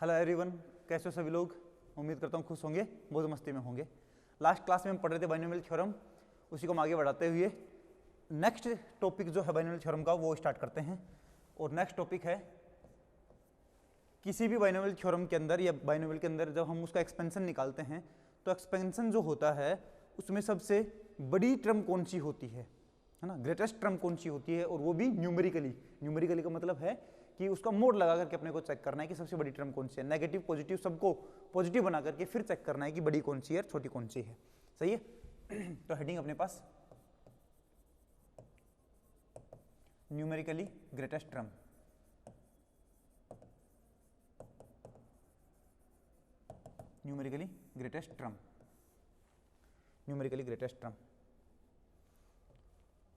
Hello everyone, कैसे हो सभी लोग। उम्मीद करता हूँ खुश होंगे, मौज मस्ती में होंगे। लास्ट क्लास में हम पढ़ रहे थे बाइनोमियल थ्योरम, उसी को हम आगे बढ़ाते हुए नेक्स्ट टॉपिक जो है बाइनोमियल थ्योरम का वो स्टार्ट करते हैं। और नेक्स्ट टॉपिक है किसी भी बाइनोमियल थ्योरम के अंदर या बाइनोमियल के अंदर जब हम उसका एक्सपेंशन निकालते हैं तो एक्सपेंशन जो होता है उसमें सबसे बड़ी टर्म कौन सी होती है ना, ग्रेटेस्ट टर्म कौन सी होती है, और वो भी न्यूमेरिकली। न्यूमेरिकली का मतलब है कि उसका मोड लगा करके अपने को चेक करना है कि सबसे बड़ी टर्म कौन सी है। नेगेटिव पॉजिटिव सबको पॉजिटिव बना करके फिर चेक करना है कि बड़ी कौन सी है और छोटी कौन सी है। सही है। तो हेडिंग अपने पास numerically greatest term. Numerically greatest term. Numerically greatest term.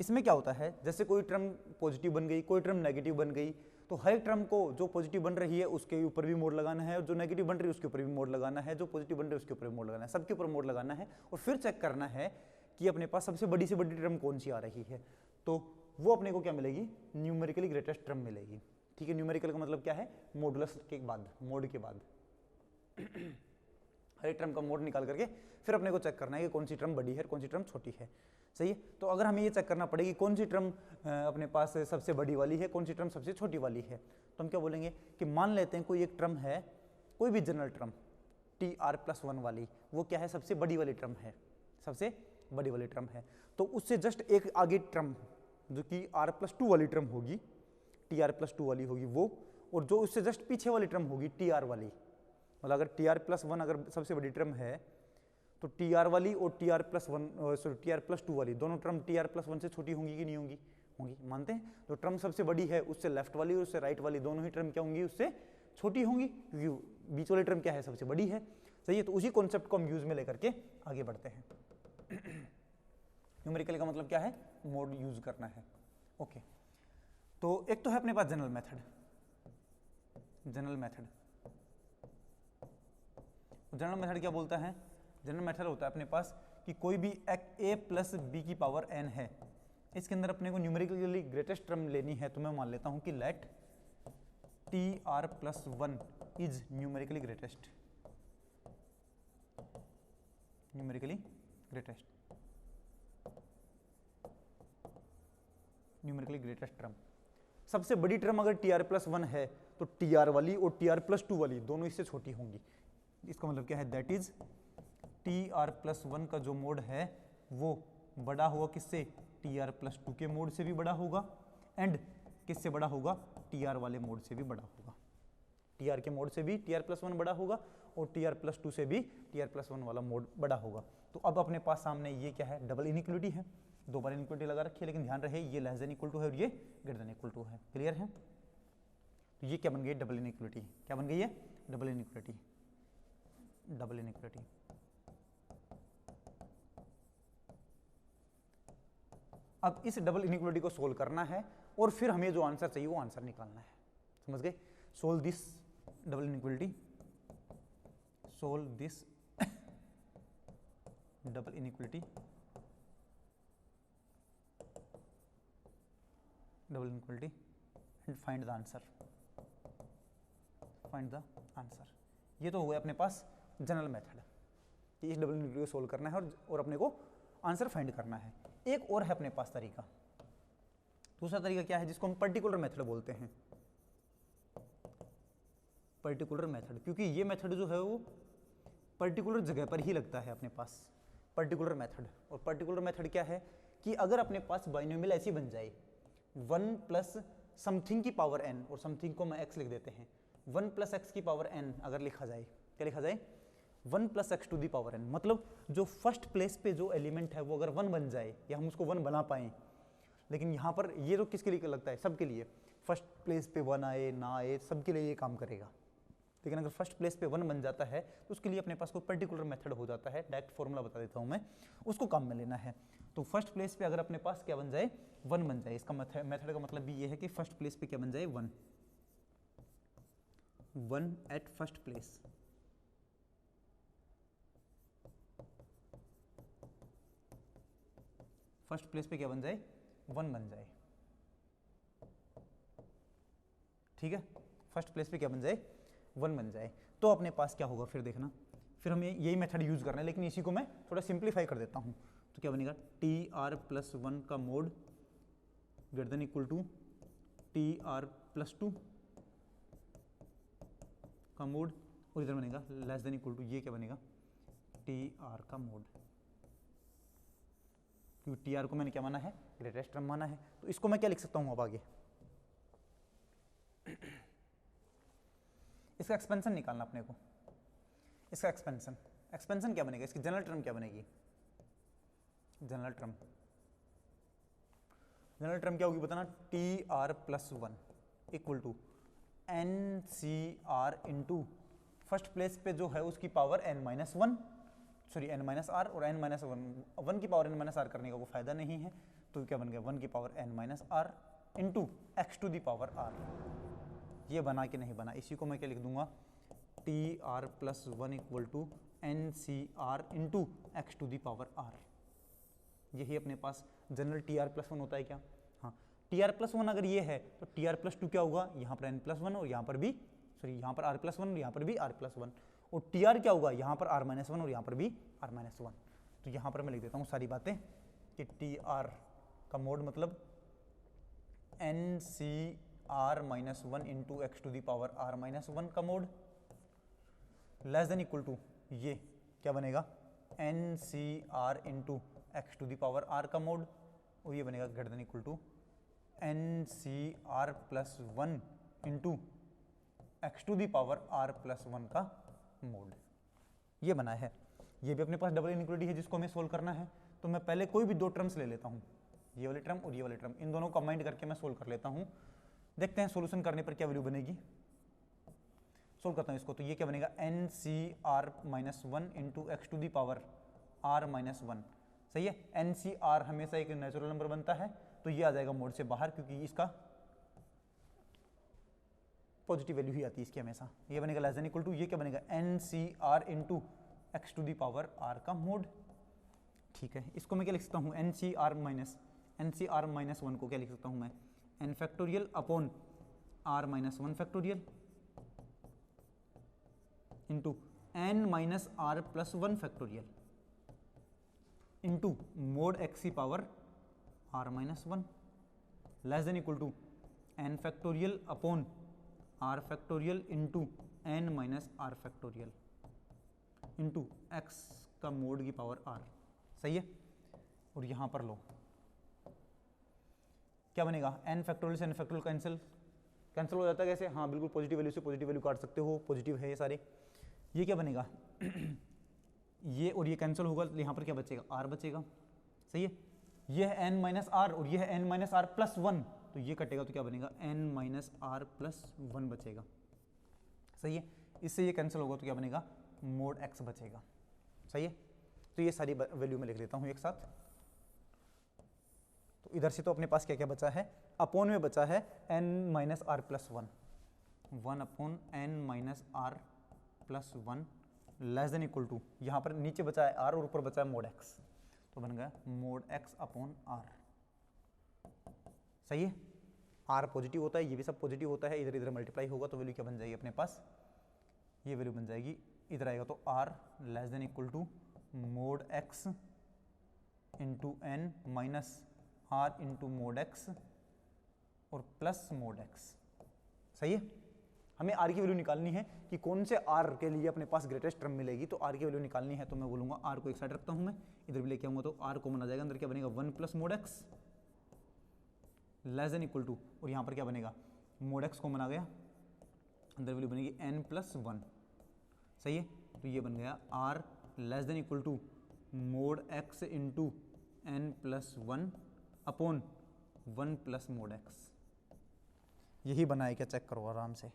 इसमें क्या होता है, जैसे कोई टर्म पॉजिटिव बन गई, कोई टर्म नेगेटिव बन गई, तो हर एक टर्म को जो पॉजिटिव बन रही है उसके ऊपर भी मोड लगाना है, और जो नेगेटिव बन रही है उसके ऊपर भी मोड लगाना है, जो पॉजिटिव बन रही है उसके ऊपर भी मोड लगाना है, सबके ऊपर मोड लगाना है। और फिर चेक करना है कि अपने पास सबसे बड़ी से बड़ी टर्म कौन सी आ रही है, तो वो अपने को क्या मिलेगी, न्यूमेरिकली ग्रेटेस्ट टर्म मिलेगी। ठीक है। न्यूमेरिकल का मतलब क्या है, मॉडुलस के बाद, मोड के बाद हर एक टर्म का मोड निकाल करके फिर अपने को चेक करना है कि कौन सी टर्म बड़ी है, कौन सी टर्म छोटी है। सही है। तो अगर हमें ये चेक करना पड़ेगी कौन सी टर्म अपने पास सबसे बड़ी वाली है, कौन सी टर्म सबसे छोटी वाली है, तो हम क्या बोलेंगे कि मान लेते हैं कोई एक टर्म है, कोई भी जनरल टर्म TR+1 वाली, वो क्या है, सबसे बड़ी वाली टर्म है, सबसे बड़ी वाली टर्म है। तो उससे जस्ट एक आगे टर्म जो कि R+2 वाली टर्म होगी, TR+2 वाली होगी वो, और जो उससे जस्ट पीछे वाली टर्म होगी TR वाली। मतलब अगर TR+1 अगर सबसे बड़ी टर्म है तो TR वाली और TR+2 वाली दोनों टर्म TR+1 से छोटी होंगी कि नहीं होंगी, होंगी। मानते हैं। तो टर्म सबसे बड़ी है उससे लेफ्ट वाली और उससे राइट वाली दोनों ही टर्म क्या होंगी, उससे छोटी होंगी, क्योंकि बीच वाली टर्म क्या है, सबसे बड़ी है। सही है। तो उसी कॉन्सेप्ट को हम यूज में लेकर के आगे बढ़ते हैं। न्यूमेरिकल का मतलब क्या है, मोड यूज करना है। ओके। तो एक तो है अपने पास general method. General method, general method क्या बोलता है, जनरल मेथड होता है अपने पास कि कोई भी a+b⁴n है, इसके अंदर अपने को न्यूमेरिकली ग्रेटेस्ट टर्म लेनी है, तो मैं मान लेता हूं कि let TR+1 is numerically greatest. Numerically greatest, numerically greatest term. सबसे बड़ी टर्म अगर TR+1 है तो TR वाली और TR+2 वाली दोनों इससे छोटी होंगी। इसका मतलब क्या है, दैट इज TR+1 का जो मोड है वो बड़ा होगा किससे, TR+2 के मोड से भी बड़ा होगा, एंड किससे बड़ा होगा, TR वाले मोड से भी बड़ा होगा। TR के मोड से भी TR+1 बड़ा होगा और TR+2 से भी TR+1 वाला मोड बड़ा होगा। तो अब अपने पास सामने ये क्या है, डबल इनइक्वलिटी है, दो बार इनइक्वलिटी लगा रखी है, लेकिन ध्यान रहे ये लेस देन इक्वल टू है और ये ग्रेटर देन इक्वल टू है। क्लियर है। तो ये क्या बन गई, डबल इनइक्वलिटी। क्या बन गई है, डबल इनइक्वलिटी। Double inequality. अब इस डबल इनइक्वलिटी को सोल्व करना है और फिर हमें जो आंसर चाहिए वो आंसर निकालना है। समझ गए। Solve this double inequality, solve this double inequality, double inequality and find the answer. Find the answer. ये तो हुआ अपने पास जनरल मेथड, इस डबल इनइक्वलिटी को सोल्व करना है और अपने को आंसर फाइंड करना है। एक और है अपने पास तरीका, दूसरा तरीका क्या है, जिसको हम पर्टिकुलर मेथड बोलते हैं। पर्टिकुलर मेथड, क्योंकि ये मेथड जो है वो पर्टिकुलर जगह पर ही लगता है अपने पास। पर्टिकुलर मेथड, और पर्टिकुलर मेथड क्या है कि अगर अपने पास बाइनोमियल ऐसी बन जाए 1 प्लस समथिंग की पावर n, और समथिंग को मैं x लिख देते हैं, 1 प्लस एक्स की पावर n अगर लिखा जाए, क्या लिखा जाए, 1 plus x to the power n। मतलब जो फर्स्ट प्लेस पे जो एलिमेंट है वो अगर 1 बन जाए या हम उसको 1 बना पाए, लेकिन यहाँ पर ये तो किसके लिए लगता है, सबके लिए। फर्स्ट प्लेस पे 1 आए ना आए सबके लिए ये काम करेगा। लेकिन अगर फर्स्ट प्लेस पे 1 बन जाता है तो उसके लिए अपने पास कोई पर्टिकुलर मेथड हो जाता है। डायरेक्ट फॉर्मूला बता देता हूँ मैं, उसको काम में लेना है। तो फर्स्ट प्लेस पे अगर अपने पास क्या बन जाए, 1 बन जाए। इसका मेथड का मतलब भी ये है कि फर्स्ट प्लेस पे क्या बन जाए, 1 at first place. First place पे क्या बन जाए, 1 बन जाए। ठीक है। फर्स्ट प्लेस पे क्या बन जाए, 1 बन जाए, तो अपने पास क्या होगा फिर देखना, फिर हमें यही मेथड यूज़ करना है, लेकिन इसी को मैं थोड़ा सिंप्लीफाई कर देता हूँ। तो क्या बनेगा, TR+1 का mod greater than equal to TR+2 का मोड, और इधर बनेगा लेस देन इक्वल टू, ये क्या बनेगा, TR का मोड, क्योंकि TR को मैंने क्या माना है, ग्रेटेस्ट टर्म माना है। तो इसको मैं क्या लिख सकता हूँ अब आगे, इसका एक्सपेंशन निकालना अपने को, इसका एक्सपेंशन क्या बनेगा, इसकी जनरल टर्म क्या बनेगी, जनरल टर्म क्या होगी बताना, TR+1 equal to NCR into first place पे जो है उसकी पावर n-1, सॉरी n-r, और n-1 की पावर n-r करने का कोई फायदा नहीं है, तो क्या बन गया 1 की power n-r into x to the power r। ये बना कि नहीं बना, इसी को मैं क्या लिख दूंगा, TR+1 equal to NCR into x to the power r। यही अपने पास जनरल TR+1 होता है क्या, हाँ, TR+1 अगर ये है तो TR+2 क्या होगा, यहाँ पर n+1 और यहाँ पर भी, सॉरी यहाँ पर r+1 और यहाँ पर भी r+1, और TR क्या होगा, यहाँ पर r-1 और यहाँ पर भी r-1। तो यहाँ पर मैं लिख देता हूँ सारी बातें कि TR का मोड मतलब NCR-1 into x to the power r-1 का mod, less than equal to ये क्या बनेगा, NCR into x to the power r का मोड, और ये बनेगा greater than equal to NCR+1 into x to the power r+1 का mode. ये बना है, ये भी अपने पास डबल इनइक्वालिटी है जिसको हमें सोल्व करना है। तो मैं पहले कोई भी दो टर्म्स ले लेता हूँ, ये वाली टर्म और ये वाली टर्म, इन दोनों को कंबाइंड करके मैं सोल्व कर लेता हूँ। देखते हैं सोल्यूशन करने पर क्या वैल्यू बनेगी। सोल्व करता हूँ इसको, तो ये क्या बनेगा, NCR-1 into x to the power r-1। सही है, NCR हमेशा एक नेचुरल नंबर बनता है, तो ये आ जाएगा मोड से बाहर, क्योंकि इसका पॉजिटिव वैल्यू ही आती है इसकी हमेशा। ये बनेगा लेस देन इक्वल टू, ये क्या बनेगा, NCR into x to the power r का मोड। ठीक है, इसको मैं क्या लिख सकता हूँ, NCR-1 को क्या लिख सकता हूँ मैं, n factorial upon r-1 factorial into n-r+1 factorial into mod x की power r-1 less than equal to n factorial upon r factorial into n-r factorial into x का मोड की पावर r। सही है, और यहाँ पर लो क्या बनेगा, n फैक्टोरियल से n फैक्टोरियल कैंसिल हो जाता है कैसे, हाँ बिल्कुल, पॉजिटिव वैल्यू से पॉजिटिव वैल्यू काट सकते हो, पॉजिटिव है ये सारे। ये क्या बनेगा ये और ये कैंसिल होगा, यहाँ पर क्या बचेगा, r बचेगा। सही है, ये है n-r और ये है n-r+1, तो ये कटेगा तो क्या बनेगा, n-r+1 बचेगा। सही है, इससे ये कैंसिल होगा तो क्या बनेगा, मोड x बचेगा। सही है, तो ये सारी वैल्यू में लिख लेता हूँ एक साथ। तो इधर से तो अपने पास क्या क्या बचा है, अपॉन में बचा है n-r+1, 1 upon n-r+1 less than equal to, यहाँ पर नीचे बचा है r और ऊपर बचा है मोड x, तो बन गया मोड x अपॉन r। सही है, r पॉजिटिव होता है, ये भी सब पॉजिटिव होता है, इधर इधर मल्टीप्लाई होगा तो वैल्यू क्या बन जाएगी अपने पास, ये वैल्यू बन जाएगी, इधर आएगा तो r less than equal to mod x into n minus r into mod x और प्लस मोड x। सही है, हमें r की वैल्यू निकालनी है कि कौन से r के लिए अपने पास ग्रेटेस्ट टर्म मिलेगी, तो r की वैल्यू निकालनी है। तो मैं बोलूँगा r को एक साइड रखता हूँ मैं, इधर भी लेके आऊँगा तो r कॉमन आ जाएगा, अंदर क्या बनेगा 1 plus mod x less than equal to, और यहाँ पर क्या बनेगा, मोड x कॉमन आ गया, अंदर वैल्यू बनेगी n+1। सही है, तो ये बन गया r less than equal to mod x into n+1 upon 1 plus mod x। यही बना है क्या, चेक करो आराम से,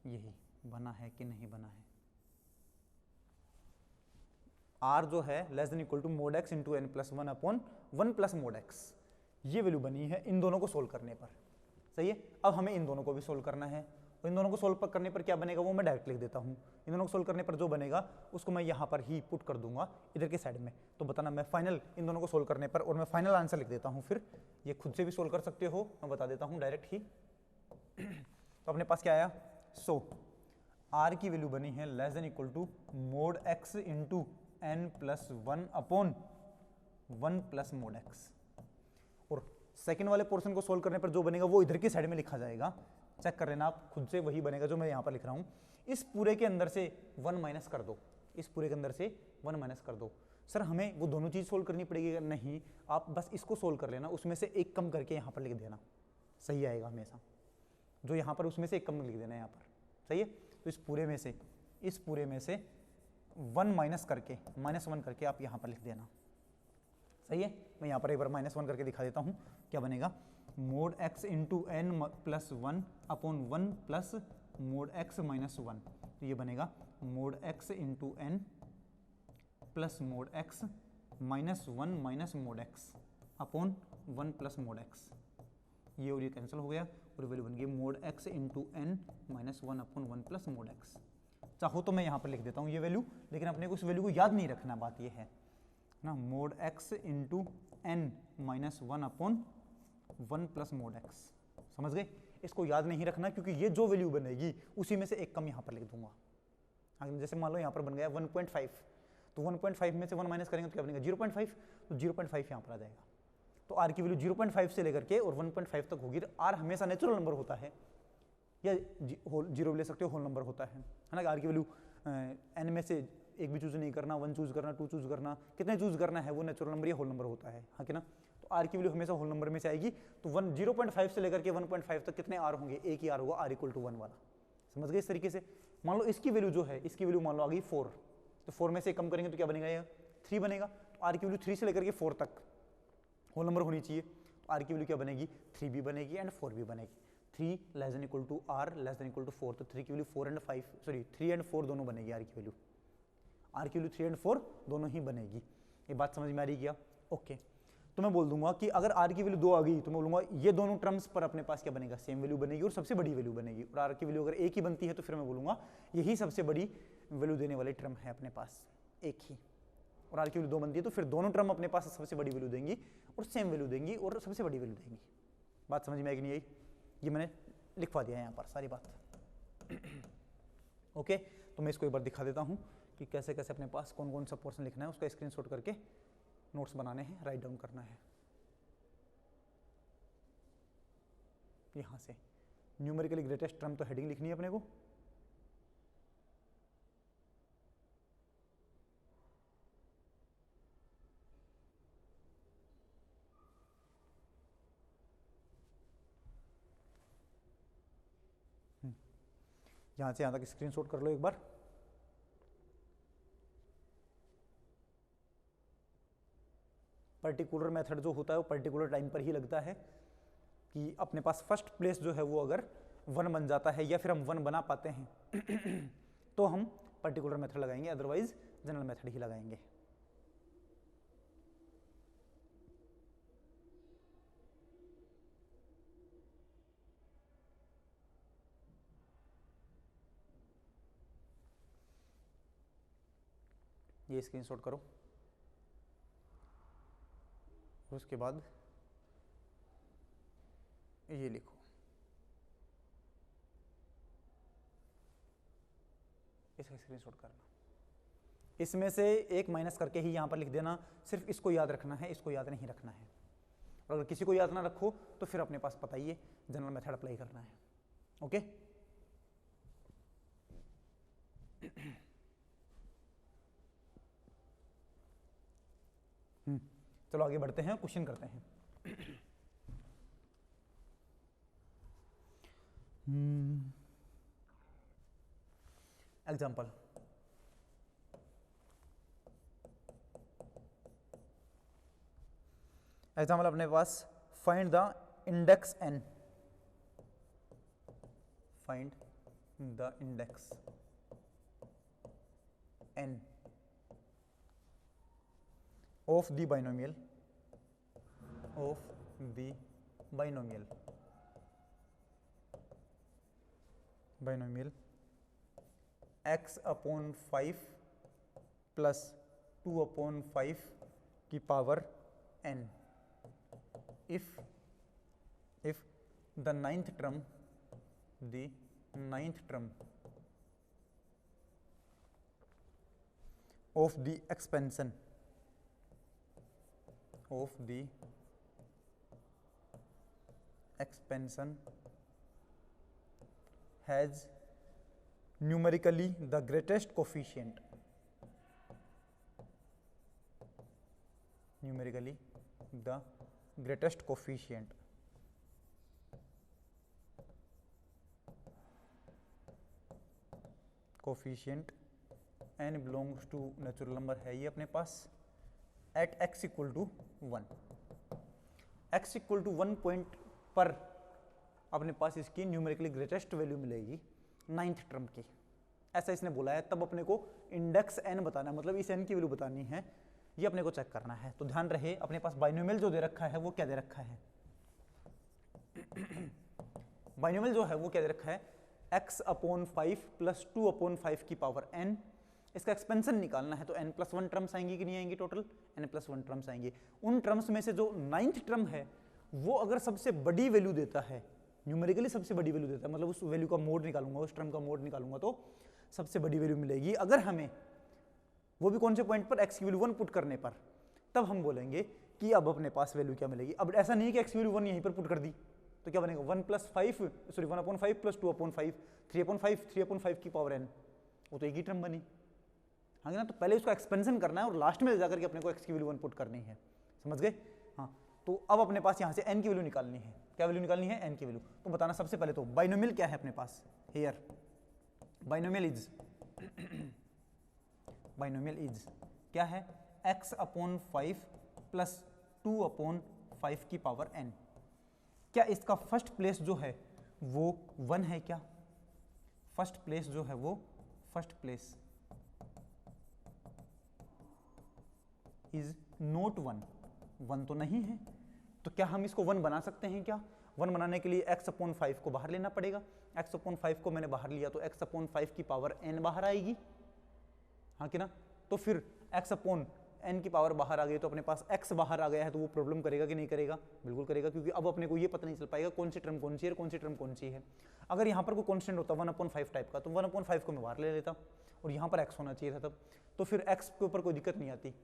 यही बना है कि नहीं बना है। r जो है less than equal to mod x into n+1 upon 1 plus mod x, ये वैल्यू बनी है इन दोनों को सोल्व करने पर। सही है, अब हमें इन दोनों को भी सोल्व करना है, और इन दोनों को सोल्व करने पर क्या बनेगा वो मैं डायरेक्ट लिख देता हूँ। इन दोनों को सोल्व करने पर जो बनेगा उसको मैं यहाँ पर ही पुट कर दूंगा इधर के साइड में, तो बताना मैं फाइनल इन दोनों को सोल्व करने पर, और मैं फाइनल आंसर लिख देता हूँ। फिर ये खुद से भी सोल्व कर सकते हो, मैं बता देता हूँ डायरेक्ट ही। तो अपने पास क्या आया, सो आर की वैल्यू बनी है less than equal to mod x into n plus 1 upon 1 plus mod x. और सेकंड वाले पोर्शन को सोल्व करने पर जो बनेगा वो इधर की साइड में लिखा जाएगा, चेक कर लेना आप खुद से, वही बनेगा जो मैं यहाँ पर लिख रहा हूँ। इस पूरे के अंदर से 1 माइनस कर दो, इस पूरे के अंदर से 1 माइनस कर दो। सर हमें वो दोनों चीज़ सोल्व करनी पड़ेगी? नहीं, आप बस इसको सोल्व कर लेना, उसमें से एक कम करके यहाँ पर लिख देना, सही आएगा हमेशा। जो यहाँ पर उसमें से एक कम लिख देना है यहाँ पर, सही है। तो इस पूरे में से 1 माइनस करके -1 करके आप यहाँ पर लिख देना, सही है। मैं यहाँ पर एक बार -1 करके दिखा देता हूँ, क्या बनेगा, mod x into n plus 1 upon 1 plus mod x minus 1। तो ये बनेगा mod x into n plus mod x minus 1 minus mod x upon 1 plus mod x। ये और ये कैंसिल हो गया और वैल्यू बन गई mod x into n minus 1 upon 1 plus mod x। चाहो तो मैं यहाँ पर लिख देता हूँ ये वैल्यू, लेकिन अपने को उस वैल्यू को याद नहीं रखना, बात ये है ना, mod x into n minus 1 upon 1 plus mod x। समझ गए? इसको याद नहीं रखना, क्योंकि ये जो वैल्यू बनेगी उसी में से एक कम यहाँ पर लिख दूंगा। जैसे मान लो यहाँ पर बन गया 1.5, तो 1.5 में से 1 माइनस करेंगे तो क्या बनेगा 0.5, तो 0.5 यहाँ पर आ जाएगा। तो r की वैल्यू 0.5 से लेकर के और 1.5 तक होगी। r हमेशा नेचुरल नंबर होता है, या जीरो ले सकते हो, होल नंबर होता है ना। r की वैल्यू n में से एक भी चूज नहीं करना, 1 चूज करना, 2 चूज करना, कितने चूज करना है, वो नेचुरल नंबर या होल नंबर होता है, हाँ कि ना। तो r की वैल्यू हमेशा होल नंबर में से आएगी। तो 0.5 से लेकर के 1.5 तक कितने r होंगे, एक ही r होगा, r इक्वल टू 1 वाला। समझ गए? इस तरीके से मान लो इसकी वैल्यू जो है, इसकी वैल्यू मान लो आ गई 4, तो 4 में से कम करेंगे तो क्या बनेगा, ये 3 बनेगा। तो r की वैल्यू 3 से लेकर के 4 तक होल नंबर होनी चाहिए। तो r की वैल्यू क्या बनेगी, 3 भी बनेगी एंड 4 भी बनेगी। 3 less than equal to r less than equal to 4, तो 3 की वैल्यू 4 एंड 5, सॉरी 3 एंड 4 दोनों बनेगी। r की वैल्यू 3 एंड 4 दोनों ही बनेगी। ये बात समझ में आ रही क्या? ओके। तो मैं बोल दूंगा कि अगर r की वैल्यू 2 आ गई तो मैं बोलूंगा ये दोनों टर्म्स पर अपने पास क्या बनेगा, सेम वैल्यू बनेगी और सबसे बड़ी वैल्यू बनेगी। और r की वैल्यू अगर एक ही बनती है तो फिर मैं बोलूंगा यही सबसे बड़ी वैल्यू देने वाली टर्म है अपने पास, एक ही। और r की वैल्यू 2 बनती है तो फिर दोनों टर्म अपने पास सबसे बड़ी वैल्यू देंगी और सेम वैल्यू देंगी और सबसे बड़ी वैल्यू देंगी। बात समझ में आएगी नहीं आई? ये मैंने लिखवा दिया है यहाँ पर सारी बात। ओके, तो मैं इसको एक बार दिखा देता हूँ कि कैसे कैसे अपने पास कौन कौन सा पोर्शन लिखना है, उसका स्क्रीनशॉट करके नोट्स बनाने हैं, राइट डाउन करना है। यहाँ से न्यूमेरिकली ग्रेटेस्ट टर्म तो हेडिंग लिखनी है अपने को। यहाँ से यहाँ तक स्क्रीनशॉट कर लो एक बार। पर्टिकुलर मेथड जो होता है वो पर्टिकुलर टाइम पर ही लगता है, कि अपने पास फर्स्ट प्लेस जो है वो अगर 1 बन जाता है या फिर हम 1 बना पाते हैं तो हम पर्टिकुलर मेथड लगाएंगे, अदरवाइज जनरल मेथड ही लगाएंगे। ये स्क्रीनशॉट करो और उसके बाद ये लिखो। इसका स्क्रीनशॉट करना, इसमें से एक माइनस करके ही यहाँ पर लिख देना। सिर्फ इसको याद रखना है, इसको याद नहीं रखना है। और अगर किसी को याद ना रखो तो फिर अपने पास पता ही है, जनरल मेथड अप्लाई करना है। ओके, चलो आगे बढ़ते हैं, क्वेश्चन करते हैं। एग्जाम्पल, अपने पास find the index n, find the index n of the binomial x upon 5 plus 2 upon 5 की power n if the ninth term the ninth term of the expansion has numerically the greatest coefficient, coefficient n belongs to natural number है ये अपने पास at x equal to 1, x equal to 1 point पर अपने पास इसकी numerically greatest value मिलेगी ninth term की, ऐसा इसने बोला है। तब अपने को इंडेक्स n बताना है, मतलब इस n की वैल्यू बतानी है, ये अपने को चेक करना है। तो ध्यान रहे अपने पास बाइनोमियल जो दे रखा है वो क्या दे रखा है, बाइनोमियल जो है वो क्या दे रखा है, x/5 प्लस 2/5 की पावर n। इसका एक्सपेंशन निकालना है तो n+1 टर्म्स आएंगी कि नहीं आएंगी, टोटल n+1 टर्म्स आएंगी। उन टर्म्स में से जो नाइन्थ टर्म है वो अगर सबसे बड़ी वैल्यू देता है, न्यूमेरिकली सबसे बड़ी वैल्यू देता है, मतलब उस वैल्यू का मोड निकालूंगा, उस टर्म का मोड निकालूंगा तो सबसे बड़ी वैल्यू मिलेगी। अगर हमें वो भी कौन से पॉइंट पर, x की वैल्यू 1 पुट करने पर, तब हम बोलेंगे कि अब अपने पास वैल्यू क्या मिलेगी। अब ऐसा नहीं कि x की वैल्यू 1 यहीं पर पुट कर दी तो क्या बनेगा, 1/5 प्लस 2/5, 3/5 की पावर n, वो तो एक ही टर्म बनी। हाँ ना, तो पहले उसका एक्सपेंशन करना है और लास्ट में जाकर के अपने को x की वैल्यू 1 पुट करनी है, समझ गए। हाँ, तो अब अपने पास यहाँ से n की वैल्यू निकालनी है, क्या वैल्यू निकालनी है, n की वैल्यू। तो बताना सबसे पहले तो बाइनोमियल क्या है अपने पास, हियर बाइनोमियल इज क्या है, x/5 प्लस 2/5 की पावर n। क्या इसका फर्स्ट प्लेस जो है वो 1 है क्या, फर्स्ट प्लेस जो है वो, फर्स्ट प्लेस इज नोट 1 तो नहीं है। तो क्या हम इसको 1 बना सकते हैं क्या, 1 बनाने के लिए x/5 को बाहर लेना पड़ेगा। x/5 को मैंने बाहर लिया तो x/5 की पावर n बाहर आएगी, हाँ कि ना। तो फिर x/n की पावर बाहर आ गई तो अपने पास x बाहर आ गया है, तो वो प्रॉब्लम करेगा कि नहीं करेगा, बिल्कुल करेगा, क्योंकि अब अपने को ये पता नहीं चल पाएगा कौन सी टर्म कौन सी है, कौन सी टर्म कौन सी है। अगर यहाँ पर कोई कॉन्स्टेंट होता 1/5 टाइप का तो 1/5 को मैं बाहर ले लेता और यहाँ पर x होना चाहिए था तब, तो फिर x के ऊपर कोई दिक्कत नहीं आती,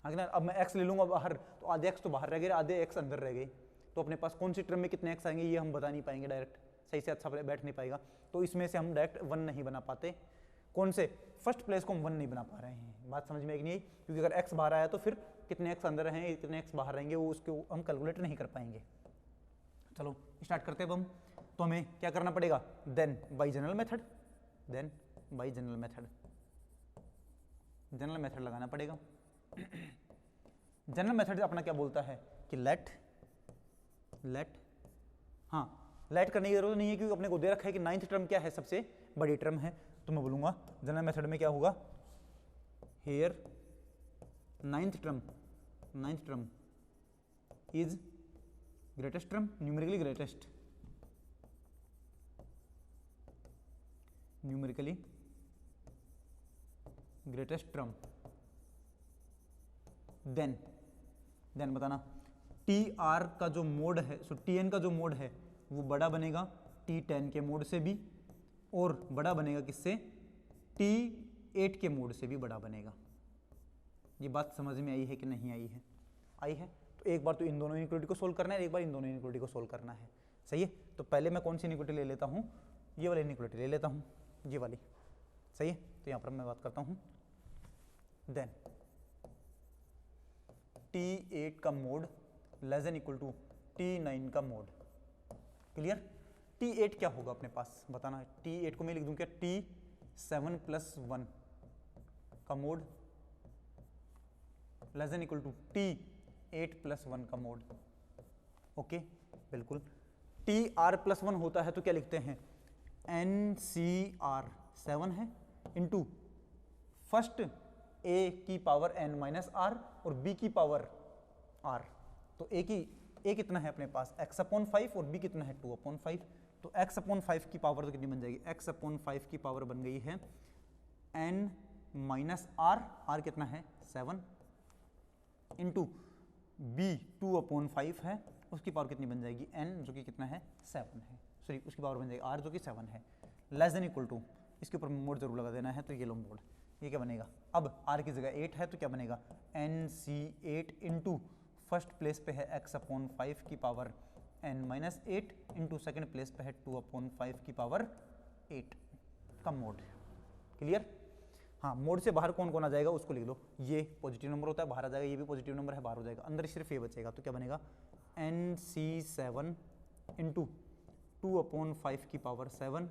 हाँ ना। अब मैं x ले लूँगा बाहर तो आधे x तो बाहर रह गए, आधे x अंदर रह गए, तो अपने पास कौन सी टर्म में कितने x आएंगे ये हम बता नहीं पाएंगे डायरेक्ट, सही से अच्छा बैठ नहीं पाएगा। तो इसमें से हम डायरेक्ट 1 नहीं बना पाते, कौन से, फर्स्ट प्लेस को हम 1 नहीं बना पा रहे हैं। बात समझ में आई कि नहीं, क्योंकि अगर x बाहर आया तो फिर कितने x अंदर रहेंगे, कितने x बाहर रहेंगे, वो उसके हम कैलकुलेट नहीं कर पाएंगे। चलो स्टार्ट करते हैं अब हम। तो हमें क्या करना पड़ेगा, देन बाई जनरल मेथड लगाना पड़ेगा। जनरल मेथड अपना क्या बोलता है कि लेट करने की जरूरत नहीं है, क्योंकि अपने को दे रखा है कि नाइन्थ टर्म क्या है, सबसे बड़ी टर्म है। तो मैं बोलूंगा जनरल मेथड में क्या होगा, here ninth term is greatest term, numerically greatest term. Then बताना TR का जो मोड है, TN का जो मोड है वो बड़ा बनेगा T10 के मोड से भी, और बड़ा बनेगा किससे, T8 के मोड से भी बड़ा बनेगा। ये बात समझ में आई है कि नहीं आई है, आई है। तो एक बार तो इन दोनों इनइक्वालिटी को सोल्व करना है, एक बार इन दोनों इनइक्वालिटी को सोल्व करना है, सही है। तो पहले मैं कौन सी इनइक्वालिटी ले लेता हूँ, ये वाली इनइक्वालिटी ले लेता हूँ, ये वाली, सही है। तो यहाँ पर मैं बात करता हूँ, देन T8 का mod less than equal to T9 का मोड, क्लियर। T8 क्या होगा अपने पास बताना है, T8 को मैं लिख दूं क्या, T7+1 का mod less than equal to T8+1 का मोड, ओके बिल्कुल। TR+1 होता है तो क्या लिखते हैं, NCR 7 है इंटू फर्स्ट A की पावर n माइनस r और B की पावर r। तो A कितना है अपने पास x/5 और B कितना है 2/5। तो x/5 की पावर तो कितनी बन जाएगी, x/5 की पावर बन गई है n माइनस r कितना है 7 इंटू B 2/5 है, उसकी पावर कितनी बन जाएगी n, जो कि कितना है 7 है। सॉरी उसकी पावर बन जाएगी r जो कि 7 है, लेस देन इक्वल टू, इसके ऊपर मोड जरूर लगा देना है, तो ये लो मोड, ये क्या बनेगा, अब r की जगह 8 है तो क्या बनेगा NC8 इंटू फर्स्ट प्लेस पे है x/5 की power n-8 into second place पे है 2/5 की पावर 8 का मोड। क्लियर? हाँ, मोड से बाहर कौन कौन आ जाएगा उसको लिख लो, ये पॉजिटिव नंबर होता है बाहर आ जाएगा, ये भी पॉजिटिव नंबर है बाहर हो जाएगा, अंदर सिर्फ ये बचेगा, तो क्या बनेगा NC7 इंटू 2/5 की पावर 7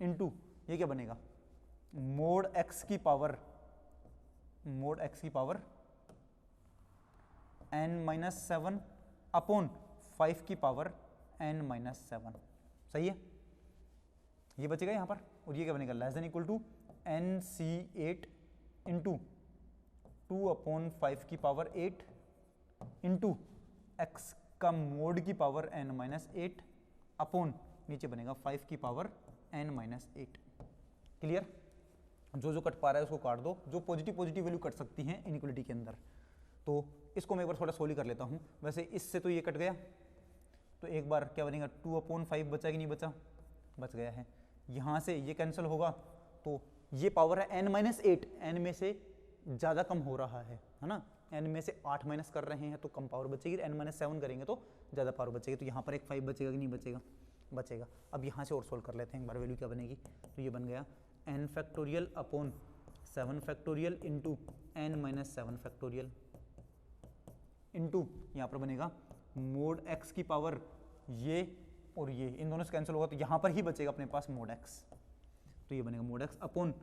इंटू ये क्या बनेगा मोड x की पावर n-7 अपॉन 5 की पावर n-7। सही है, ये बचेगा यहाँ पर, और ये क्या बनेगा less than equal to NC8 into 2/5 की पावर 8 इंटू x का मोड की पावर n-8 अपॉन नीचे बनेगा 5 की पावर n-8। क्लियर? जो जो कट पा रहा है उसको काट दो, जो पॉजिटिव वैल्यू कट सकती हैं इनइक्वलिटी के अंदर। तो इसको मैं एक बार थोड़ा सोल्व कर लेता हूँ, वैसे इससे तो ये कट गया, तो एक बार क्या बनेगा 2/5 बचा कि नहीं बचा, बच गया है, यहाँ से ये कैंसिल होगा, तो ये पावर है n-8, n में से ज़्यादा कम हो रहा है ना, n में से 8 माइनस कर रहे हैं तो कम पावर बचेगी, n-7 करेंगे तो ज़्यादा पावर बचेगी, तो यहाँ पर एक 5 बचेगा कि नहीं बचेगा, बचेगा। अब यहाँ से और सोल्व कर लेते हैं एक बार, वैल्यू क्या बनेगी, तो ये बन गया n factorial upon 7 factorial into n-7 factorial into यहाँ पर बनेगा मोड x की पावर ये और ये, इन दोनों से कैंसिल होगा तो यहाँ पर ही बचेगा अपने पास मोड x, तो ये बनेगा mod x upon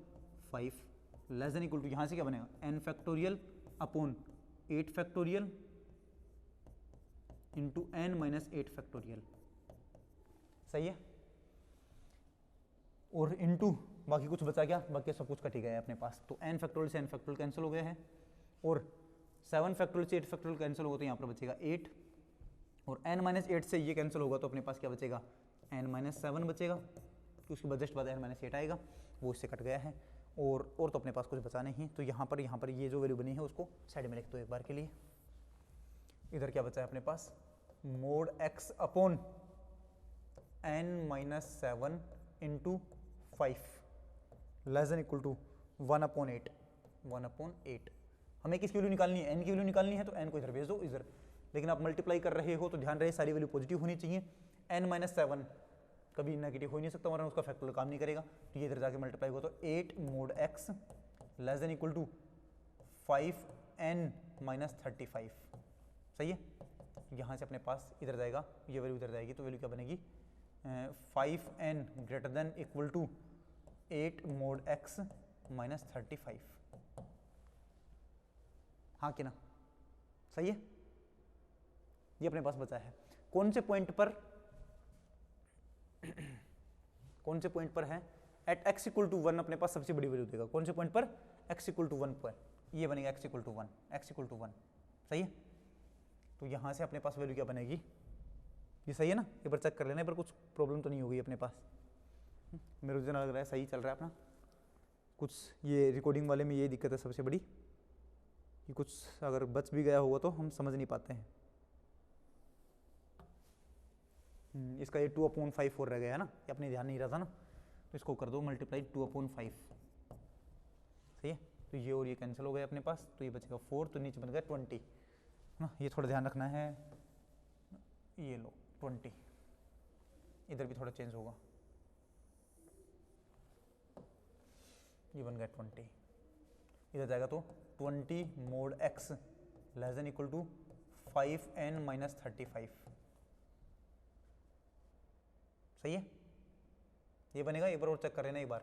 5 less than equal to, यहाँ से क्या बनेगा n factorial upon 8 factorial into n-8 factorial. सही है, और इंटू बाकी कुछ बचा क्या, बाकी सब कुछ कट ही गया है अपने पास, तो n फैक्टोरियल से n फैक्टोरियल कैंसिल हो गया है, और 7 फैक्टोरियल से 8 फैक्टोरियल कैंसिल होगा तो यहाँ पर बचेगा 8, और n-8 से ये कैंसिल होगा तो अपने पास क्या बचेगा n-7 बचेगा, तो उसके बाद जस्ट बाद n-8 आएगा, वो इससे कट गया है, और तो अपने पास कुछ बचा नहीं, तो यहाँ पर ये जो वैल्यू बनी है उसको साइड में लिख दो एक बार के लिए। इधर क्या बचा है अपने पास mod x upon n-7 into 5 less than equal to 1/8। हमें किसकी वैल्यू निकालनी है, n की वैल्यू निकालनी है, तो n को इधर भेज दो इधर, लेकिन आप मल्टीप्लाई कर रहे हो तो ध्यान रहे सारी वैल्यू पॉजिटिव होनी चाहिए, n-7 कभी नेगेटिव हो ही नहीं सकता वरना उसका फैक्टोरियल काम नहीं करेगा, तो ये इधर जाके मल्टीप्लाई होगा तो 8 mod x less than equal to 5n-35। सही है, यहाँ से अपने पास इधर जाएगा, ये वैल्यू इधर जाएगी, तो वैल्यू क्या बनेगी 5n greater than equal to 8 mod x minus 35। हाँ कि ना, सही है, ये अपने पास बचा है। कौन से पॉइंट पर है एट x इक्वल टू 1 अपने पास सबसे बड़ी वैल्यू देगा, कौन से पॉइंट पर x इक्वल टू 1 पर, ये बनेगा x इक्वल टू 1, सही है, तो यहाँ से अपने पास वैल्यू क्या बनेगी, ये सही है ना, एक बार चेक कर लेना, पर कुछ प्रॉब्लम तो नहीं होगी अपने पास, मेरे को लग रहा है सही चल रहा है अपना, कुछ ये रिकॉर्डिंग वाले में ये दिक्कत है सबसे बड़ी कि कुछ अगर बच भी गया होगा तो हम समझ नहीं पाते हैं। इसका ये 2/5 और रह गया है ना, ये अपने ध्यान नहीं रहा था ना, तो इसको कर दो मल्टीप्लाई 2/5। सही है, तो ये और ये कैंसिल हो गया अपने पास, तो ये बचेगा 4, तो नीचे बन गया 20 ना, ये थोड़ा ध्यान रखना है, ये लो 20, इधर भी थोड़ा चेंज होगा, ये बन गया 20, इधर जाएगा तो 20 mod x less than equal to 5n-35। सही है, ये बनेगा, एक बार और चेक कर लेना एक बार,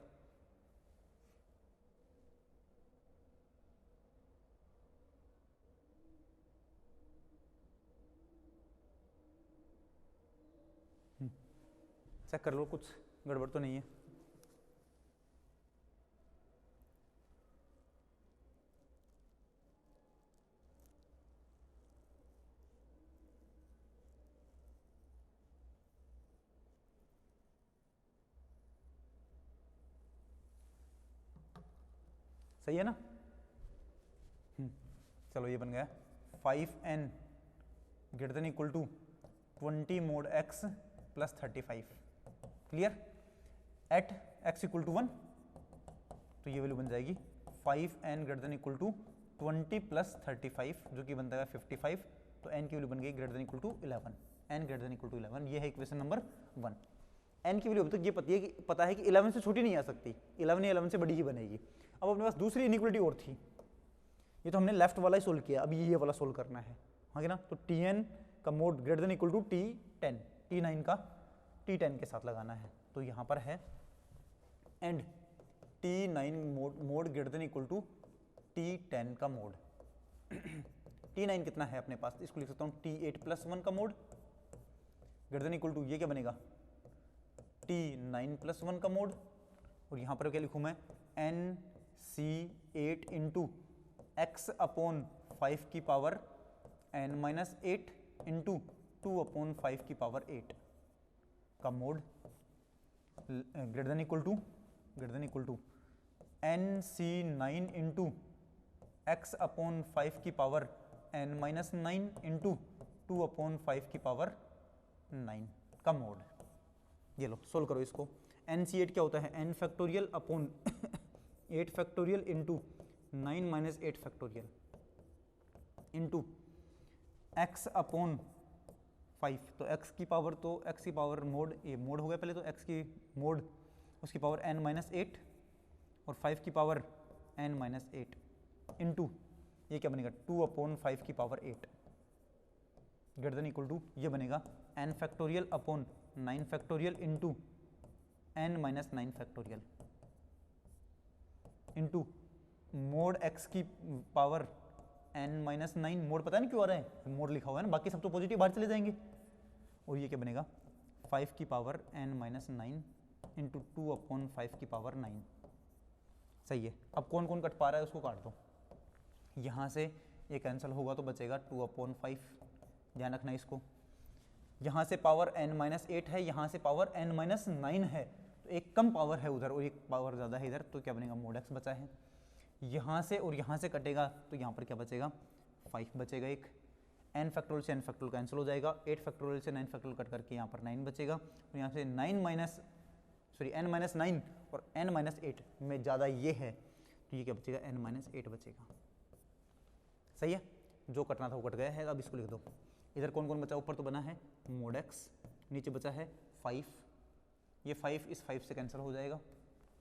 चेक कर लो कुछ गड़बड़ तो नहीं है। सही है ना, चलो ये बन गया 5n greater than equal to 20 mod x plus 35। Clear? At x equal to 1 तो ये वैल्यू बन जाएगी 5n greater than equal to 20 plus 35 जो कि बनता है 55। तो n की वैल्यू बन गई greater than equal to 11, n greater than equal to 11। ये है इक्वेशन नंबर 1। n की वैल्यू अभी तक ये पता है कि 11 से छोटी नहीं आ सकती, 11 या 11 से बड़ी ही बनेगी। अब अपने पास दूसरी इनइक्वलिटी और थी, ये तो हमने लेफ्ट वाला ही सोल्व किया, अब ये वाला सोल्व करना है, हाँ कि ना। तो Tn का mod greater than equal to T10, T9 का T10 के साथ लगाना है। तो यहाँ पर है and T9 mod greater than equal to T10 का मोड। T9 कितना है अपने पास, इसको लिख सकता हूँ T8 प्लस 1 का mod greater than equal to, ये क्या बनेगा T9 प्लस 1 का मोड। और यहाँ पर क्या लिखूँ मैं, NC8 इंटू x अपॉन 5 की power n minus 8 into 2 upon 5 की पावर 8 का mod greater than equal to NC9 into x upon 5 की power n minus 9 into 2 upon 5 की पावर 9 का मोड। ये लो सोल्व करो इसको। NC8 क्या होता है, n factorial upon 8 factorial into 9 minus 8 factorial into x upon 5। तो x की पावर, तो x की पावर मोड, ये मोड हो गया पहले, तो x की मोड उसकी पावर n माइनस 8 और 5 की पावर n माइनस 8 इंटू ये क्या बनेगा 2 अपॉन 5 की power 8 greater than equal to, ये बनेगा n factorial upon 9 factorial into n minus 9 factorial into mod x की पावर n माइनस 9। मोड पता नहीं क्यों आ रहा है, मोड लिखा हुआ है ना, बाकी सब तो पॉजिटिव बाहर चले जाएंगे। और ये क्या बनेगा 5 की power n minus 9 into 2 upon 5 की पावर 9। सही है। अब कौन कौन कट पा रहा है उसको काट दो, यहाँ से ये कैंसिल होगा तो बचेगा 2 अपॉन 5, ध्यान रखना इसको। यहाँ से पावर n माइनस 8 है, यहाँ से पावर n माइनस 9 है, तो एक कम पावर है उधर और एक पावर ज़्यादा है इधर, तो क्या बनेगा मोड x बचा है। यहाँ से और यहाँ से कटेगा तो यहाँ पर क्या बचेगा 5 बचेगा एक, n फैक्टोरियल से n फैक्टोरियल कैंसिल हो जाएगा, 8 फैक्टोरियल से 9 फैक्टोरियल कट करके यहाँ पर 9 बचेगा, और यहाँ से n माइनस 9 और n माइनस 8 में ज़्यादा ये है, तो ये क्या बचेगा n माइनस 8 बचेगा। सही है, जो कटना था वो कट गया है। अब इसको लिख दो। इधर कौन कौन बचा, ऊपर तो बना है मोड x, नीचे बचा है 5, ये 5 इस 5 से कैंसिल हो जाएगा।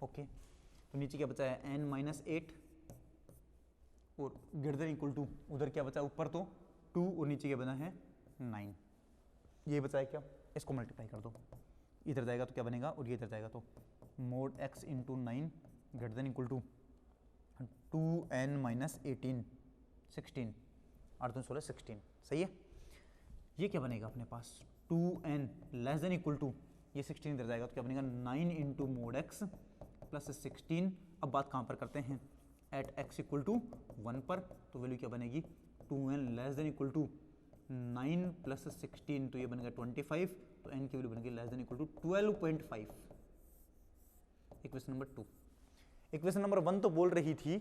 ओके, तो नीचे क्या बचा है n माइनस 8 और ग्रेटर देन इक्वल टू, उधर क्या बचा ऊपर तो 2 और नीचे क्या बना है 9, ये बचा है क्या, इसको मल्टीप्लाई कर दो, इधर जाएगा तो क्या बनेगा और ये इधर जाएगा तो mod x into 9 greater than equal to 2n minus 18 16, 8 2 16 16। सही है। ये क्या बनेगा अपने पास 2n less than equal to, ये 16 इधर जाएगा तो क्या बनेगा 9 इंटू मोड x प्लस 16। अब बात कहाँ पर करते हैं, एट x इक्वल टू 1 पर, तो वैल्यू क्या बनेगी 2n less than equal to 9 plus 16, तो ये बनेगा 25, तो n की वैल्यू बनेगी less than equal to 12.5। Equation number 2। Equation number 1 तो बोल रही थी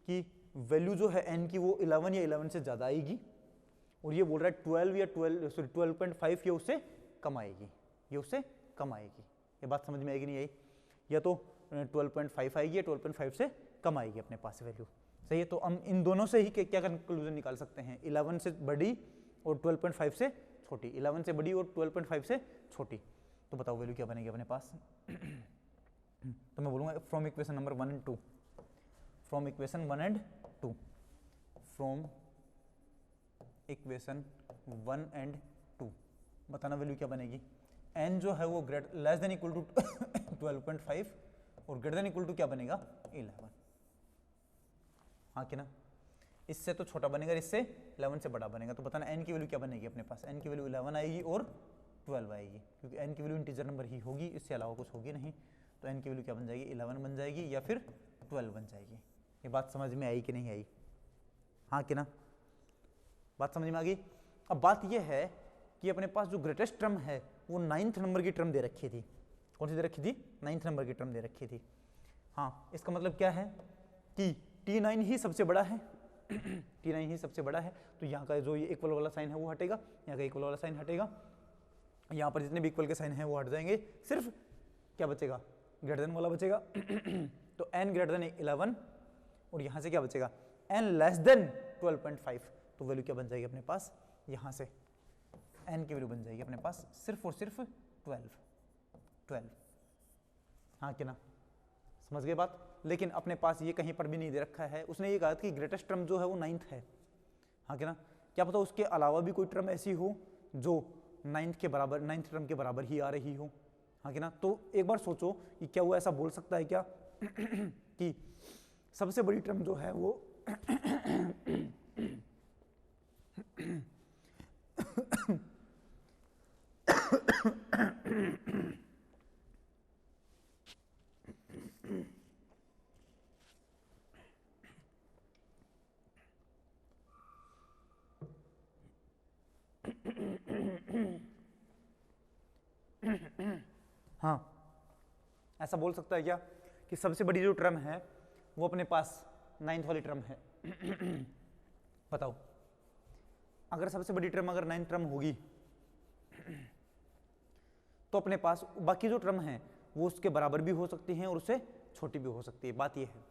कि वैल्यू जो है n की वो 11 या 11 से ज़्यादा आएगी, और ये बोल रहा है 12.5 ये उससे कम आएगी, ये उससे कम आएगी। ये बात समझ में आएगी नहीं आई, या तो 12.5 आएगी या 12.5 से कम आएगी अपने पास वैल्यू। सही है, तो हम इन दोनों से ही क्या कंक्लूजन निकाल सकते हैं, 11 से बड़ी और 12.5 से छोटी, 11 से बड़ी और 12.5 से छोटी। तो बताओ वैल्यू क्या बनेगी अपने पास। तो मैं बोलूँगा from equation number 1 and 2, from equation 1 and 2, from equation 1 and 2 बताना वैल्यू क्या बनेगी। n जो है वो greater less than equal to 12.5 और ग्रेटर देन इक्वल टू क्या बनेगा 11। हाँ कि ना, इससे तो छोटा बनेगा, इससे 11 से बड़ा बनेगा। तो बताना n की वैल्यू क्या बनेगी अपने पास, n की वैल्यू 11 आएगी और 12 आएगी, क्योंकि n की वैल्यू इंटीजर नंबर ही होगी, इससे अलावा कुछ होगी नहीं। तो n की वैल्यू क्या बन जाएगी 11 बन जाएगी या फिर 12 बन जाएगी। ये बात समझ में आई कि नहीं आई, हाँ कि ना, बात समझ में आ गई। अब बात यह है कि अपने पास जो ग्रेटेस्ट टर्म है वो 9th नंबर की टर्म दे रखी थी। कौन सी दे रखी थी, 9th नंबर की टर्म दे रखी थी। हाँ, इसका मतलब क्या है कि T9 ही सबसे बड़ा है, T9 ही सबसे बड़ा है, तो यहाँ का जो ये इक्वल वाला साइन है वो हटेगा, यहाँ का इक्वल वाला साइन हटेगा, यहाँ पर जितने भी इक्वल के साइन हैं वो हट जाएंगे, सिर्फ क्या बचेगा, ग्रेटर देन वाला बचेगा। तो n ग्रेटर देन 11 और यहाँ से क्या बचेगा, n लेस देन 12.5, तो वैल्यू क्या बन जाएगी अपने पास, यहाँ से n की वैल्यू बन जाएगी अपने पास सिर्फ और सिर्फ 12। हाँ कि ना, समझ गए बात। लेकिन अपने पास ये कहीं पर भी नहीं दे रखा है, उसने ये कहा कि ग्रेटेस्ट टर्म जो है वो 9th है। हाँ कि ना, क्या पता उसके अलावा भी कोई टर्म ऐसी हो जो 9th के बराबर, 9th टर्म के बराबर ही आ रही हो। हाँ कि ना, तो एक बार सोचो कि क्या वो ऐसा बोल सकता है क्या कि सबसे बड़ी टर्म जो है वो हाँ, ऐसा बोल सकता है क्या कि सबसे बड़ी जो टर्म है वो अपने पास 9th वाली टर्म है। बताओ, अगर सबसे बड़ी टर्म अगर 9th टर्म होगी तो अपने पास बाकी जो टर्म है वो उसके बराबर भी हो सकती हैं और उससे छोटी भी हो सकती है, बात ये है।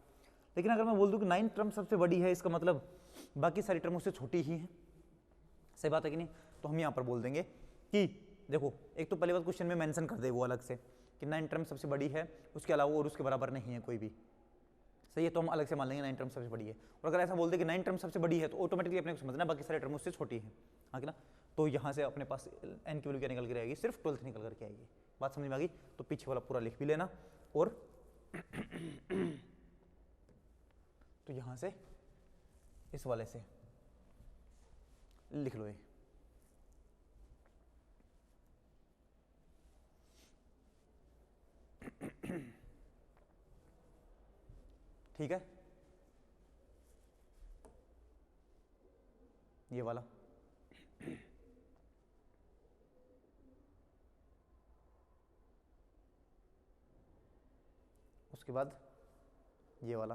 लेकिन अगर मैं बोल दूं कि 9th टर्म सबसे बड़ी है, इसका मतलब बाकी सारी टर्म उससे छोटी ही है, सही बात है कि नहीं। तो हम यहाँ पर बोल देंगे कि देखो, एक तो पहले बात क्वेश्चन में मेंशन कर दे वो अलग से कि 9th टर्म सबसे बड़ी है, उसके अलावा और उसके बराबर नहीं है कोई भी, सही है, तो हम अलग से मान लेंगे 9th टर्म सबसे बड़ी है। और अगर ऐसा बोल दे कि 9th टर्म सबसे बड़ी है तो ऑटोमेटिकली अपने को समझना बाकी सारे टर्म उससे छोटी है। हाँ कि ना, तो यहाँ से अपने पास n की वैल्यू क्या निकल के रहेगी, सिर्फ 12th निकल करके आएगी। बात समझ में आ गई, तो पीछे वाला पूरा लिख भी लेना और तो यहाँ से इस वाले से लिख लो ये, ठीक है, ये वाला उसके बाद ये वाला,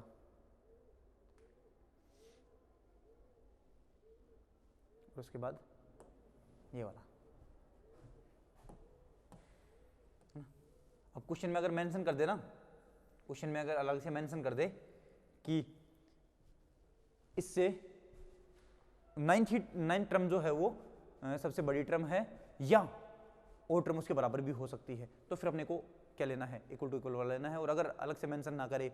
और उसके बाद ये वाला। अब क्वेश्चन में अगर मेंशन कर दे ना, क्वेश्चन में अगर अलग से मेंशन कर दे कि इससे 9th टर्म जो है वो सबसे बड़ी टर्म है या और टर्म उसके बराबर भी हो सकती है, तो फिर अपने को क्या लेना है, इक्वल टू इक्वल वाला लेना है। और अगर अलग से मेंशन ना करे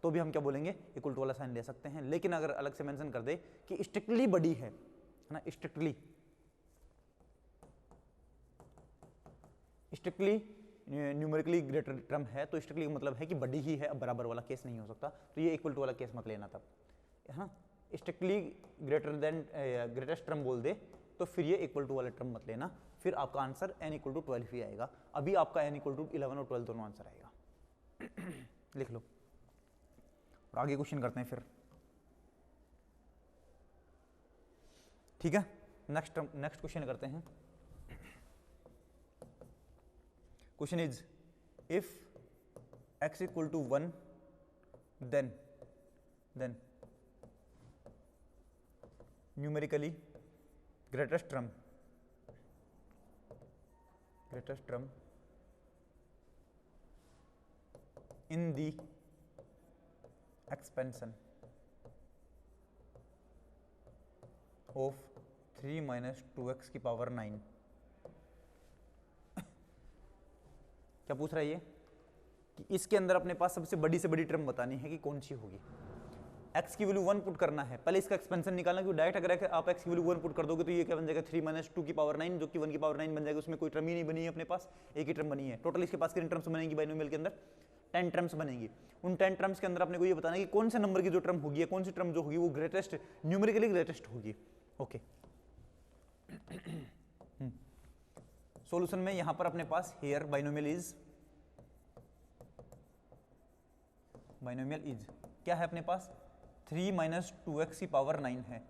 तो भी हम क्या बोलेंगे, इक्वल टू वाला साइन ले सकते हैं। लेकिन अगर अलग से मेंशन कर दे कि स्ट्रिक्टली बड़ी है ना, स्ट्रिक्टली न्यूमेरिकली ग्रेटर टर्म है, तो स्ट्रिक्टली मतलब है कि बड़ी ही है, अब बराबर वाला केस नहीं हो सकता, तो ये इक्वल टू वाला केस मत लेना तब, है ना। Strictly greater than greatest term बोल दे तो फिर ये इक्वल टू वाला टर्म मत लेना, फिर आपका आंसर n इक्वल टू 12 ही आएगा। अभी आपका n इक्वल टू 11 और 12 दोनों आंसर आएगा। लिख लो और आगे क्वेश्चन करते हैं फिर, ठीक है। नेक्स्ट क्वेश्चन करते हैं। Question is if x equal to 1 then numerically greatest term in the expansion of 3 minus 2x की पावर 9। क्या पूछ रहा है ये कि इसके अंदर अपने पास सबसे बड़ी से बड़ी टर्म बतानी है कि कौन सी होगी। x की वैल्यू 1 पुट करना है, पहले इसका एक्सपेंशन निकालना, क्योंकि डायरेक्ट अगर आप x की वैल्यू 1 पुट कर दोगे तो ये क्या बन जाएगा 3 माइनस 2 की पावर 9, जो कि 1 की पावर 9 बन जाएगा। उसमें कोई टर्म ही नहीं बनी है, अपने पास एक ही टर्म बनी है। टोटल इसके पास कितनी टर्म्स बनेंगी बाइनोमियल के अंदर, 10 टर्म्स बनेंगी। उन 10 टर्म्स के अंदर अपने को ये बताना है कि कौन से नंबर की जो टर्म होगी या कौन सी टर्म जो होगी वो ग्रेटेस्ट, न्यूमेरिकली ग्रेटेस्ट होगी। ओके, सॉल्यूशन में यहां पर अपने पास हियर बाइनोमियल इज क्या है अपने पास 3 माइनस 2x की पावर 9 है।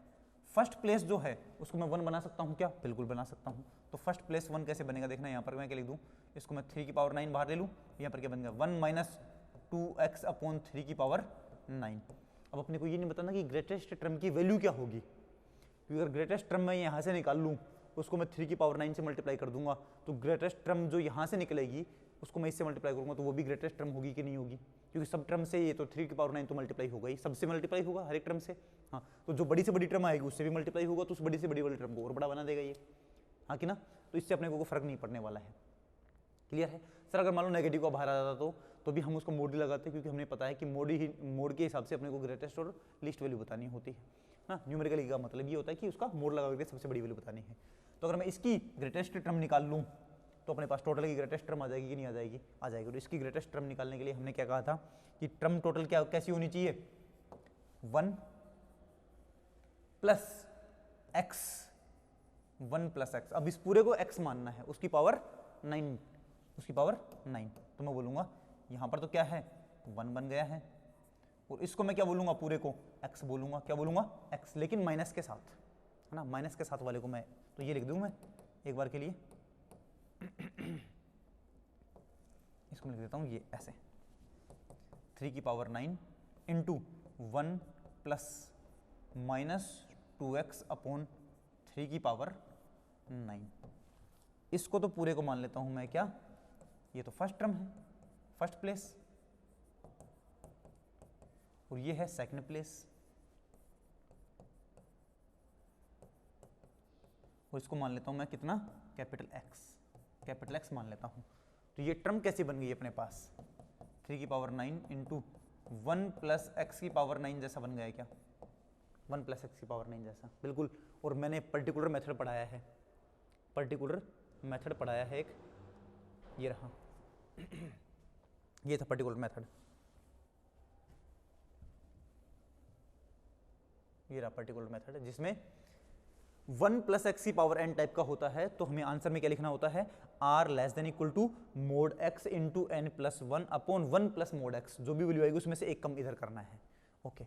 फर्स्ट प्लेस जो है उसको मैं 1 बना सकता हूँ क्या, बिल्कुल बना सकता हूँ। तो फर्स्ट प्लेस 1 कैसे बनेगा देखना, यहाँ पर मैं क्या लिख दूँ, इसको मैं 3 की पावर 9 बाहर ले लूँ, यहाँ पर क्या बनेगा 1 माइनस 2x अपॉन 3 की पावर 9। अब अपने को ये नहीं बताना कि ग्रेटेस्ट टर्म की वैल्यू क्या होगी, क्योंकि अगर ग्रेटेस्ट टर्म मैं यहाँ से निकाल लूँ उसको मैं 3 की पावर 9 से मल्टीप्लाई कर दूंगा, तो ग्रेटेस्ट टर्म जो यहाँ से निकलेगी उसको मैं इससे मल्टीप्लाई करूंगा, तो वो भी ग्रेटेस्ट टर्म होगी कि नहीं होगी, क्योंकि सब टर्म से ये तो 3 की पावर 9 तो मल्टीप्लाई होगा ही, सबसे मल्टीप्लाई होगा हर एक टर्म से। हाँ, तो जो बड़ी से बड़ी टर्म आएगी उससे भी मल्टीप्लाई होगा, तो उस बड़ी से बड़ी वाली टर्म को और बड़ा बना देगा ये, हाँ कि ना। तो इससे अपने को फर्क नहीं पड़ने वाला है। क्लियर है सर? अगर मान लो नेगेटिव का बाहर आ जाता तो भी हम उसको मोड ही लगाते, क्योंकि हमने पता है कि मोड के हिसाब से अपने को ग्रेटेस्ट और लीस्ट वैल्यू बतानी होती है ना। न्यूमेरिकली का मतलब ये होता है कि उसका मोड लगा के सबसे बड़ी वैल्यू बतानी है। तो अगर मैं इसकी ग्रेटेस्ट टर्म निकाल लूँ तो अपने पास टोटल की ग्रेटेस्ट टर्म आ जाएगी कि नहीं आ जाएगी? आ जाएगी। तो इसकी ग्रेटेस्ट टर्म निकालने के लिए हमने क्या कहा था कि टर्म टोटल क्या कैसी होनी चाहिए? 1 प्लस एक्स, 1 प्लस एक्स। अब इस पूरे को x मानना है, उसकी पावर 9, उसकी पावर 9। तो मैं बोलूंगा यहां पर तो क्या है 1 बन गया है, और इसको मैं क्या बोलूंगा पूरे को x बोलूंगा। क्या बोलूंगा? x, लेकिन माइनस के साथ, है ना, माइनस के साथ वाले को मैं तो ये लिख दूं मैं एक बार के लिए इसको लिख देता हूं ये ऐसे 3 की power 9 into 1 plus minus 2x upon 3 की पावर 9। इसको तो पूरे को मान लेता हूं मैं क्या, ये तो फर्स्ट टर्म है, फर्स्ट प्लेस, और ये है सेकंड प्लेस, और इसको मान लेता हूं मैं कितना, कैपिटल X मान लेता हूं। तो ये टर्म कैसी बन गई अपने पास? 3 की पावर 9 इंटू 1 प्लस एक्स की पावर 9 जैसा बन गया क्या? 1 प्लस एक्स की पावर 9 जैसा, बिल्कुल। और मैंने पर्टिकुलर मेथड पढ़ाया है, पर्टिकुलर मेथड पढ़ाया है एक, ये रहा ये था पर्टिकुलर मेथड, ये रहा पर्टिकुलर मेथड, जिसमें 1 प्लस एक्स की पावर n टाइप का होता है। तो हमें आंसर में क्या लिखना होता है? r less than equal to mod x into n plus 1 upon 1 plus mod x। जो भी वैल्यू आएगी उसमें से एक कम इधर करना है। ओके,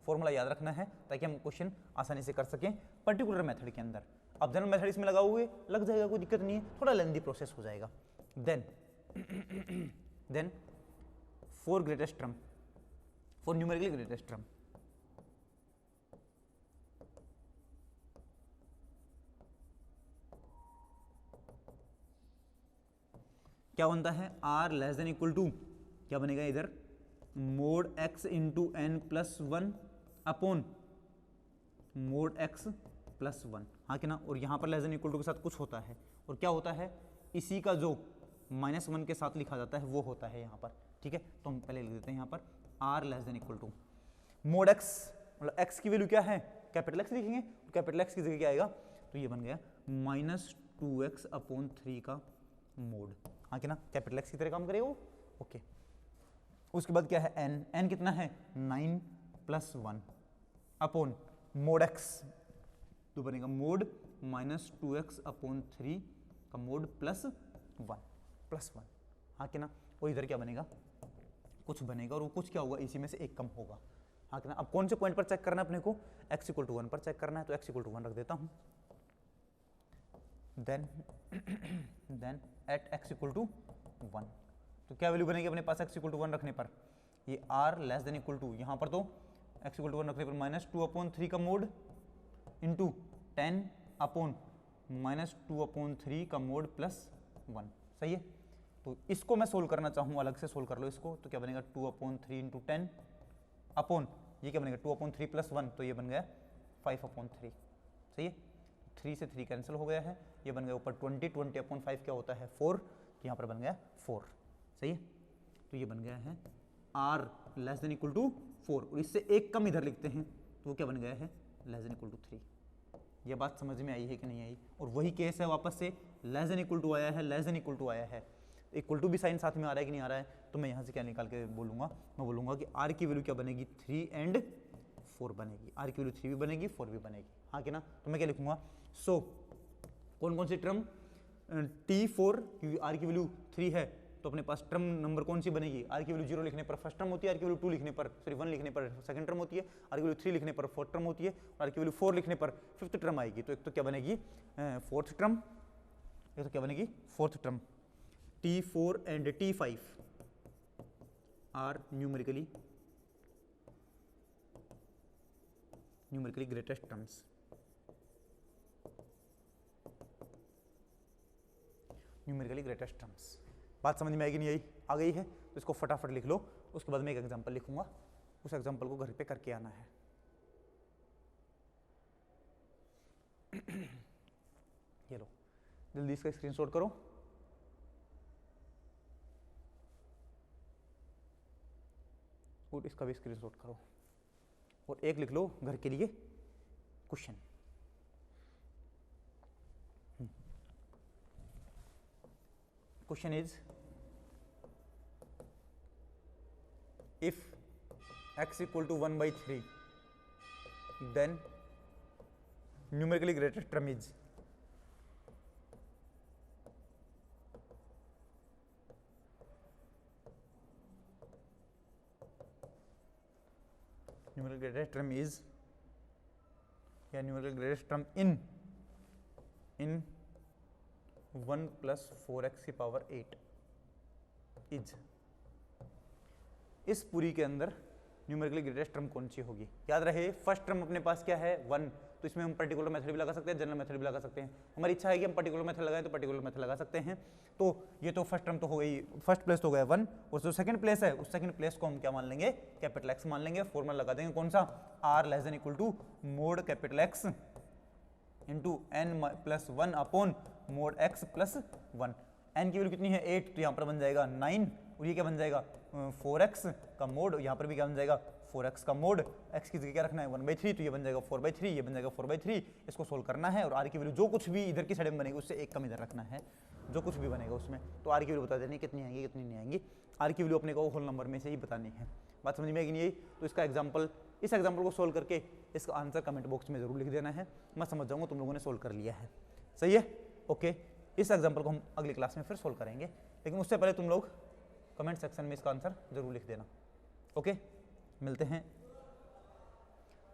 फॉर्मूला याद रखना है ताकि हम क्वेश्चन आसानी से कर सकें पर्टिकुलर मेथड के अंदर। अब जनरल मेथड इसमें लगा हुए लग जाएगा, कोई दिक्कत नहीं है, थोड़ा लेंदी प्रोसेस हो जाएगा। Then for greatest term, for numerically greatest term, क्या बनता है? r less than equal to क्या बनेगा इधर? Mod x into n plus 1 upon mod x plus 1, हाँ कि ना। और यहाँ पर लेस देन इक्वल टू के साथ कुछ होता है, और क्या होता है? इसी का जो -1 के साथ लिखा जाता है वो होता है यहाँ पर, ठीक है। तो हम पहले लिख देते हैं यहाँ पर r less than equal to mod x, मतलब x की वैल्यू क्या है? कैपिटल X लिखेंगे, तो कैपिटल X की जगह क्या आएगा? तो ये बन गया -2x अपॉन 3 का मोड, हाँ कि ना। कैपिटल X की तरह काम करेगा वो, ओके। उसके बाद क्या है? n कितना है? 9 प्लस 1 अपॉन मोड x, तो बनेगा मोड -2x अपॉन 3 का मोड प्लस 1, हाँ कि ना। और इधर क्या बनेगा? कुछ बनेगा, और वो कुछ क्या होगा? इसी में से एक कम होगा, हाँ कि ना। अब कौन से पॉइंट पर चेक करना है अपने को? x इक्वल टू 1 पर चेक करना है, तो x इक्वल टू 1 रख देता हूँ। Then at x equal to 1, तो क्या वैल्यू बनेगी अपने पास x इक्वल टू 1 रखने पर? ये r less than equal to, यहाँ पर तो x इक्वल टू 1 रखने पर -2 अपॉन 3 का मोड इंटू 10 अपॉन -2 अपॉन 3 का मोड प्लस 1, सही है। तो इसको मैं सोल्व करना चाहूँ, अलग से सोल्व कर लो इसको, तो क्या बनेगा? 2 अपॉन 3 इंटू 10 अपॉन ये क्या बनेगा? 2 अपॉन 3 प्लस 1, तो ये बन गया 5 अपॉन 3, सही है। 3 से 3 कैंसिल हो गया है, ये बन गया ऊपर 20 अपॉन 5 क्या होता है? 4, तो यहाँ पर बन गया 4, सही है। तो ये बन गया है r less than equal to 4, और इससे एक कम इधर लिखते हैं, तो वो क्या बन गया है? Less than equal to 3। ये बात समझ में आई है कि नहीं आई? और वही केस है, वापस से लेस देन इक्वल टू आया है, लेस देन इक्वल टू आया है, इक्वल टू भी साइन साथ में आ रहा है कि नहीं आ रहा है? तो मैं यहाँ से क्या निकाल के बोलूँगा? मैं बोलूँगा कि r की वैल्यू क्या बनेगी? 3 एंड 4 बनेगी, r की वैल्यू 3 भी बनेगी 4 भी बनेगी, हाँ कि ना। तो मैं क्या लिखूंगा? सो कौन कौन सी टर्म T4, क्योंकि r की वैल्यू 3 है, तो अपने पास टर्म नंबर कौन सी बनेगी? r की वैल्यू 0 लिखने पर फर्स्ट टर्म होती है, r की वैल्यू 2 लिखने पर, सॉरी 1 लिखने पर सेकंड टर्म होती है, r की वैल्यू 3 लिखने पर फोर्थ टर्म होती है, और r की वैल्यू 4 लिखने पर फिफ्थ टर्म आएगी। तो एक तो क्या बनेगी? फोर्थ टर्म, एक तो क्या बनेगी? Fourth term. T4 and T5 are numerically numerically greatest terms. Numerically greatest terms, बात समझ में आएगी नहीं आई? आ गई है तो इसको फटाफट लिख लो, उसके बाद मैं एक एग्जांपल लिखूंगा, उस एग्जांपल को घर पे करके आना है। ये लो, जल्दी इसका स्क्रीनशॉट करो। और इसका भी स्क्रीनशॉट करो और एक लिख लो घर के लिए question. Question is if x equal to 1/3 then numerically greatest term is numerical greatest term is या numerical greatest term in 1 + 4x की पावर 8 इज। इस पूरी के अंदर न्यूमेरिकली ग्रेटेस्ट टर्म कौन सी होगी? याद रहे फर्स्ट टर्म अपने पास क्या है 1, तो इसमें हम पर्टिकुलर मेथड भी लगा सकते हैं, जनरल मेथड भी लगा सकते हैं। हमारी इच्छा है कि हम पर्टिकुलर मेथड लगाएं तो पर्टिकुलर मेथड लगा सकते हैं। तो ये तो फर्स्ट टर्म तो हो गई, फर्स्ट प्लेस तो हो गया 1, और जो सेकंड प्लेस है उस सेकंड प्लेस को हम क्या मान लेंगे? कैपिटल एक्स मान लेंगे। फॉर्मूला लगा देंगे कौन सा? r <= mode capital x into n + 1 upon mod x + 1। n की वैल्यू कितनी है 8, तो यहाँ पर बन जाएगा 9, और ये क्या बन जाएगा 4x का मोड, यहाँ पर भी क्या बन जाएगा 4x का मोड। x की जगह क्या रखना है 1/3, तो ये बन जाएगा 4/3, ये बन जाएगा 4/3। इसको सोल्व करना है और r की वैल्यू जो कुछ भी इधर की साइड में बनेगी उससे एक कम इधर रखना है, जो कुछ भी बनेगा उसमें। तो r की वैल्यू बता देनी कितनी आएंगी कितनी नहीं आएंगी। r की वैल्यू अपने को होल नंबर में से ही बतानी है। बात समझ में आएगी नहीं आई? तो इसका एग्जाम्पल, इस एग्जाम्पल को सोल्व करके इसका आंसर कमेंट बॉक्स में जरूर लिख देना है, मैं समझ जाऊँगा तुम लोगों ने सोल्व कर लिया है। सही है? ओके, इस एग्जाम्पल को हम अगली क्लास में फिर सोल्व करेंगे, लेकिन उससे पहले तुम लोग कमेंट सेक्शन में इसका आंसर जरूर लिख देना। ओके, मिलते हैं।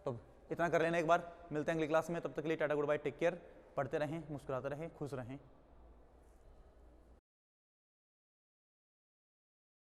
तो इतना कर लेना एक बार, मिलते हैं अगली क्लास में। तब तक के लिए tata good bye, take care, पढ़ते रहें, मुस्कुराते रहें, खुश रहें।